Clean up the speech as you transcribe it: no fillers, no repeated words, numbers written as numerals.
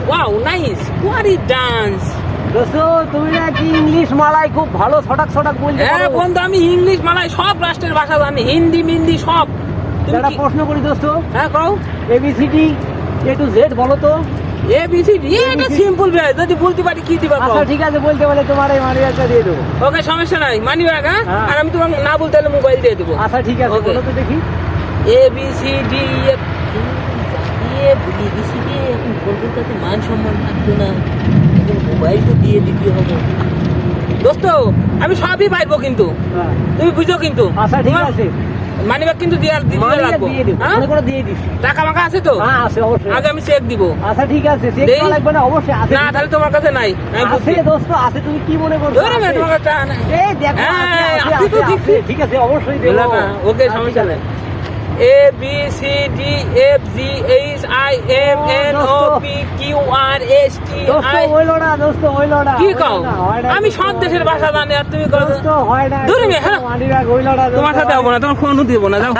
Wow nice query dance. দোস্ত তুমি নাকি ইংলিশ মালাই খুব ভালো ছটাক ছটাক বলতে হ্যাঁ পারো। বন্ধু আমি ইংলিশ মালাই সব রাষ্ট্রের ভাষা জানি, হিন্দি মিন্দি সব। তুমি একটা কি- প্রশ্ন করি দোস্ত, হ্যাঁ কও। এবিসিডি এ টু জেড বলো তো। এ বি সি ডি এটা সিম্পল ভাই, যদি বলতে পারি কি দিবা কও। আচ্ছা ঠিক আছে, বলতে বলে তোমার এই মানি ব্যাগটা দিয়ে দেবো। ওকে সমস্যা নাই, মানি ব্যাগ। হ্যাঁ হ্যাঁ। আর আমি তোমাকে না বলতে হলে মোবাইল দিয়ে দেবো। আচ্ছা ঠিক আছে, Okay. বলো তো দেখি। এ বি সি ডি এফ ভুলিয়ে দিছি রে, এখন কলকাতাতে মান সম্মান থাকতো না, এখন মোবাইল তো দিয়ে দিতে হবে। দোস্ত আমি সবই পাইবো কিন্তু হ্যাঁ। তুমি বুঝো কিন্তু। আচ্ছা ঠিক আছে, মানি ব্যাগ কিন্তু দিতে মানি ব্যাগ লাগবো। দিয়ে দেবো, হ্যাঁ মনে করে দিয়ে দিস। টাকা মাকা আছে তো? হ্যাঁ আছে অবশ্যই। আগে আমি চেক দিব। আচ্ছা ঠিক আছে, চেক দেই? করা লাগবে না, অবশ্যই আছে। না তাহলে তোমার কাছে নাই, আমি আছে বুঝছি। দোস্ত আছে, তুমি কি মনে করছো? ধরো না আছে। তোমার কাছে টাকা নাই। এই দেখো হ্যাঁ, আছে, আছে তো আছে, দেখছি। আছে। ঠিক আছে অবশ্যই দেবো। বললাম না, ওকে আচ্ছা, সমস্যা ঠিক নাই। আছে। A B C D F G H I M N O P Q R S T দোস্ত আই। হইলো না, দোস্ত হইলো না। কি হইলো কও? না, হয় না, আমি দোস্ত, সব হয় দেশের না। ভাষা জানি আর তুমি কও দোস্ত হয় না। ধরে নে, হ্যাঁ। মানি ব্যাগ হইলো না, দোস্ত, তোমার সাথে হয় হবো না, তোমার ফোনও দিব না, যাও।